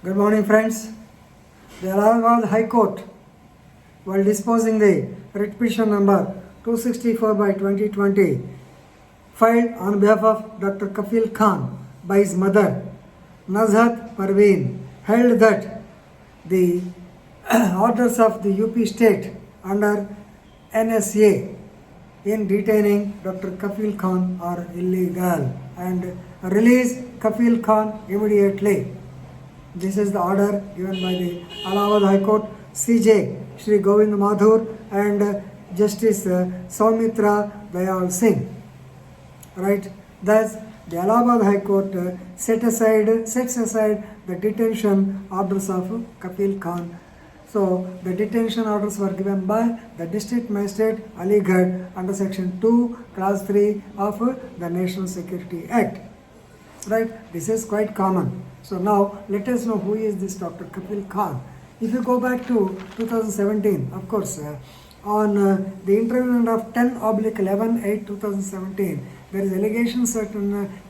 Good morning, friends. The Allahabad High Court, while disposing the writ petition number 264 by 2020, filed on behalf of Dr. Kafil Khan by his mother, Nazhat Parveen, held that the orders of the UP state under NSA in detaining Dr. Kafil Khan are illegal and release Kafil Khan immediately. This is the order given by the Allahabad High Court, CJ Shri Govind Madhur and Justice Soumitra Dayal Singh. Right? Thus, the Allahabad High Court sets aside the detention orders of Kafil Khan. So, the detention orders were given by the District Magistrate Aligarh under Section 2, Clause 3 of the National Security Act. Right? This is quite common. So now let us know who is this Dr. Kafil Khan. If you go back to 2017, of course, on the intervention of 10/11/8/2017, there is allegations that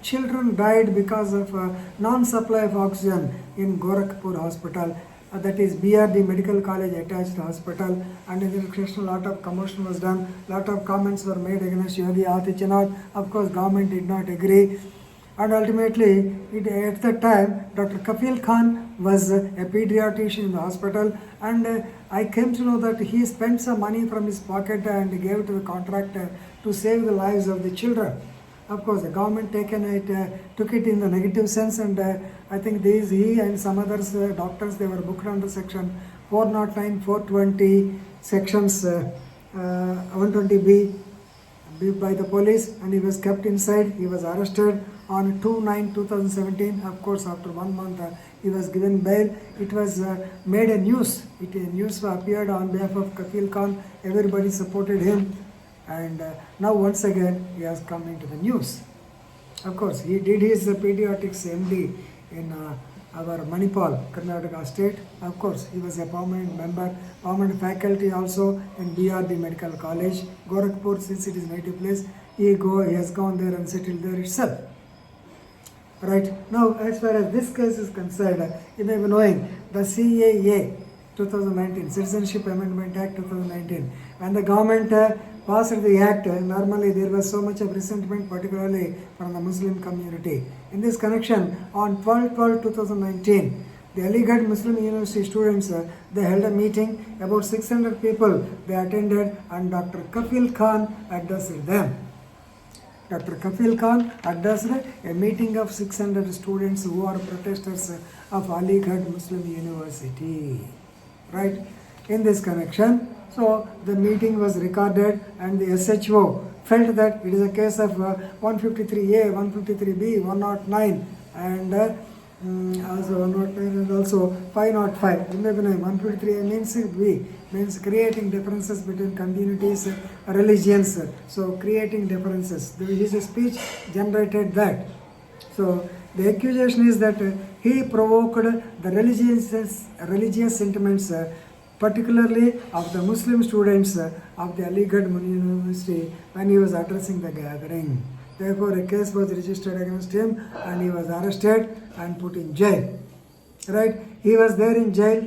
children died because of non-supply of oxygen in Gorakhpur Hospital. That is BRD Medical College attached hospital, and in the question a lot of commotion was done, lot of comments were made against Yogi Adityanath. Of course, government did not agree. And ultimately, at that time, Dr. Kafil Khan was a pediatrician in the hospital, and I came to know that he spent some money from his pocket and gave it to the contractor to save the lives of the children. Of course, the government took it in the negative sense, and I think he and some others doctors, they were booked under section 409, 420, sections 120B by the police, and he was kept inside. He was arrested on 2/9/2017. Of course, after 1 month, he was given bail. It was made a news. News appeared on behalf of Kafil Khan. Everybody supported him, and now once again he has come into the news. Of course, he did his pediatrics MD in our Manipal, Karnataka state. Of course, he was a permanent member, permanent faculty also in BRD Medical College, Gorakhpur, since it is native place. He has gone there and settled there itself. Right, now as far as this case is concerned, you may be knowing the CAA 2019, Citizenship Amendment Act 2019, when the government passed the act, normally there was so much of resentment, particularly from the Muslim community. In this connection, on 12/12/2019, the Aligarh Muslim University students, they held a meeting, about 600 people they attended, and Dr. Kafil Khan addressed them. Dr. Kafil Khan addressed a meeting of 600 students who are protesters of Aligarh Muslim University. Right? In this connection, so the meeting was recorded, and the SHO felt that it is a case of 153A, 153B, 109, and also 109 and also 505. 153A means B, means creating differences between communities, religions. So creating differences. His speech generated that. So the accusation is that he provoked the religious sentiments, particularly of the Muslim students of the Aligarh University, when he was addressing the gathering. Therefore, a case was registered against him, and he was arrested and put in jail. Right? He was there in jail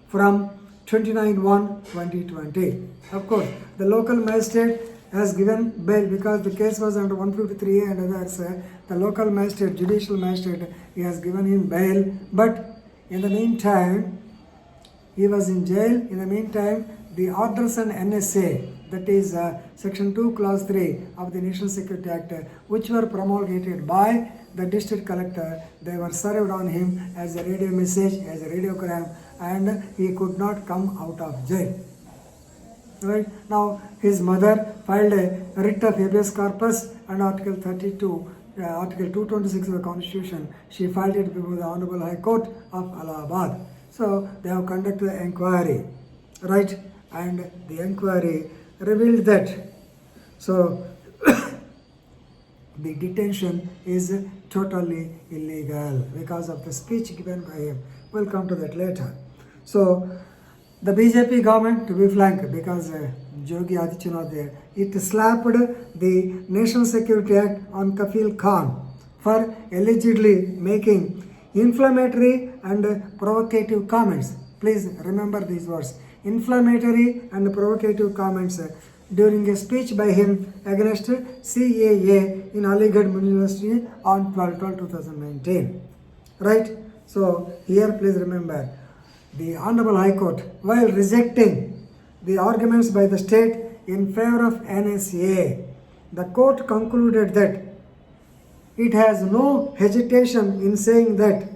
from 29/1/2020. Of course, the local magistrate has given bail because the case was under 153A and others. The local magistrate, judicial magistrate, he has given him bail. But in the meantime, he was in jail. In the meantime, the orders on NSA, that is Section 2, Clause 3 of the National Security Act, which were promulgated by the district collector, they were served on him as a radio message, as a radiogram, and he could not come out of jail. Right? Now, his mother filed a writ of habeas corpus and Article 32, Article 226 of the Constitution. She filed it before the Honorable High Court of Allahabad. So, they have conducted the inquiry. Right? And the inquiry revealed that. So, the detention is totally illegal because of the speech given by him. We'll come to that later. So, the BJP government, to be frank, because Yogi Adityanath there, it slapped the National Security Act on Kafil Khan for allegedly making inflammatory and provocative comments. Please remember these words. Inflammatory and provocative comments during a speech by him against CAA in Aligarh University on 12/12/2019. Right? So here please remember, the Honorable High Court, while rejecting the arguments by the state in favor of NSA, the court concluded that it has no hesitation in saying that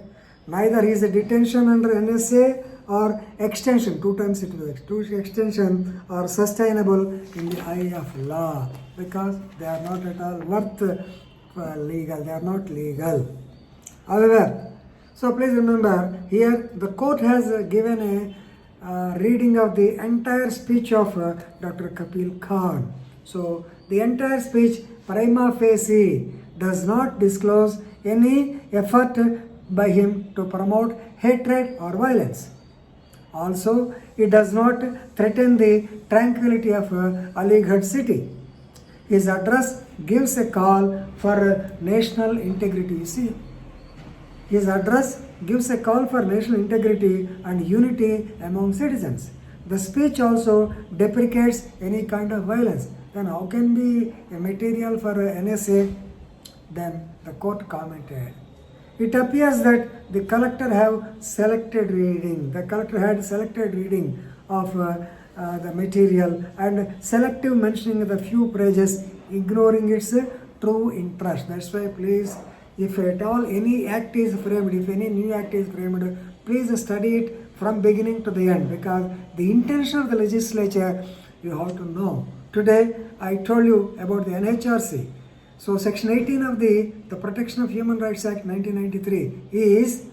neither his detention under NSA or extension, two times it was extension, are sustainable in the eye of law, because they are not at all worth legal, they are not legal. However, so please remember, here the court has given a reading of the entire speech of Dr. Kapil Khan. So the entire speech prima facie does not disclose any effort by him to promote hatred or violence. Also, it does not threaten the tranquility of Aligarh city. His address gives a call for national integrity. You see, his address gives a call for national integrity and unity among citizens. The speech also deprecates any kind of violence. Then how can be a material for NSA? Then the court commented, it appears that the collector have selected reading. The collector had selected reading of the material and selective mentioning of the few pages, ignoring its true interest. That's why please, if at all any act is framed, if any new act is framed, please study it from beginning to the end, because the intention of the legislature you have to know. Today I told you about the NHRC. So section 18 of the Protection of Human Rights Act 1993 is,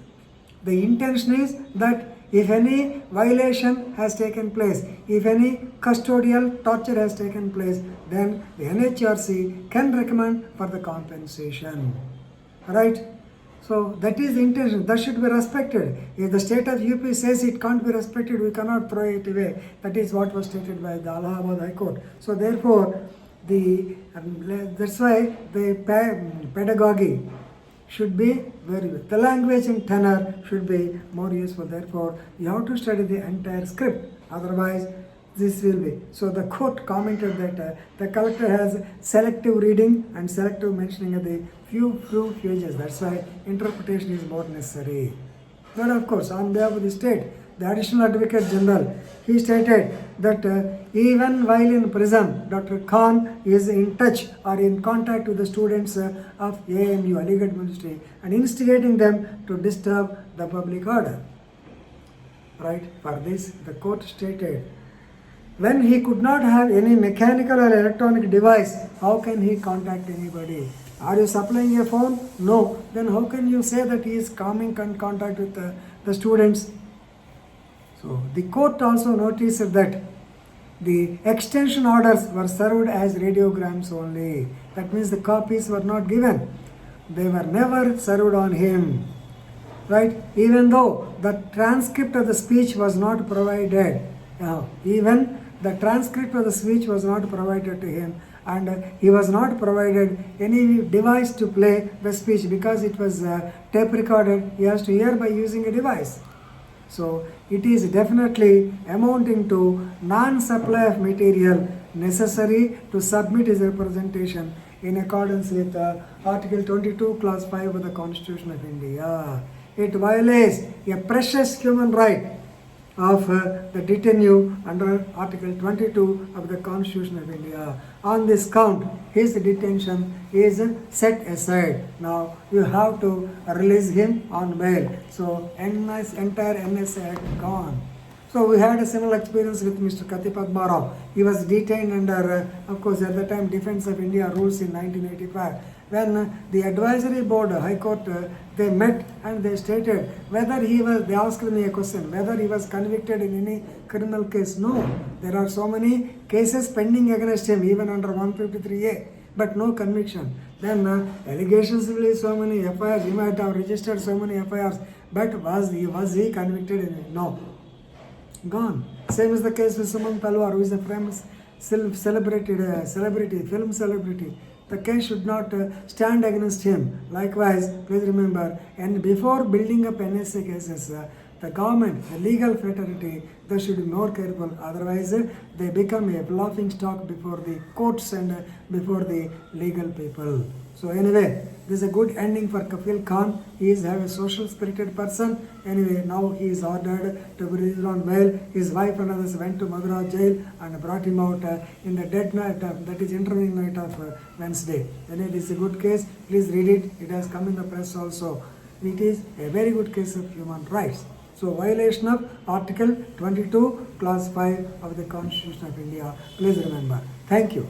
the intention is that if any violation has taken place, if any custodial torture has taken place, then the NHRC can recommend for the compensation. Right? So that is the intention. That should be respected. If the state of UP says it can't be respected, we cannot throw it away. That is what was stated by the Allahabad High Court. So therefore, that's why the pedagogy should be very good. The language and tenor should be more useful. Therefore, you have to study the entire script. Otherwise, this will be. So the court commented that the collector has selective reading and selective mentioning of the few pages. That's why interpretation is more necessary. But of course, on behalf of the state, the Additional Advocate General, he stated that even while in prison, Dr. Khan is in touch or in contact with the students of AMU, Aligarh University, and instigating them to disturb the public order. Right? For this, the court stated, when he could not have any mechanical or electronic device, how can he contact anybody? Are you supplying a phone? No. Then how can you say that he is coming in contact with the students? So the court also noticed that the extension orders were served as radiograms only. That means the copies were not given. They were never served on him. Right? Even though the transcript of the speech was not provided. Even the transcript of the speech was not provided to him, and he was not provided any device to play the speech because it was tape recorded. He has to hear by using a device. So it is definitely amounting to non-supply of material necessary to submit his representation in accordance with Article 22, Clause 5 of the Constitution of India. It violates a precious human right of the detainee under Article 22 of the Constitution of India. On this count, his detention is set aside. Now you have to release him on bail. So entire NSA Act gone. So we had a similar experience with Mr. Kati Padma Rao. He was detained under, of course, at the time Defense of India rules in 1985. When the advisory board, High Court, they met and they stated whether they asked me a question, whether he was convicted in any criminal case. No, there are so many cases pending against him, even under 153A, but no conviction. Then allegations will be so many FIRs, he might have registered so many FIRs, but was he convicted in it? No. Gone. Same is the case with Suman Talwar, who is a famous celebrity, film celebrity. the case should not stand against him. Likewise, please remember, and before building up NSA cases, the government, the legal fraternity, they should be more careful. Otherwise, they become a laughing stock before the courts and before the legal people. So anyway, this is a good ending for Kafil Khan. He is a social spirited person. Anyway, now he is ordered to be released on bail. His wife and others went to Madura jail and brought him out in the dead night, that is intervening night of Wednesday. Anyway, this is a good case. Please read it. It has come in the press also. It is a very good case of human rights. So violation of Article 22, Clause 5 of the Constitution of India. Please remember. Thank you.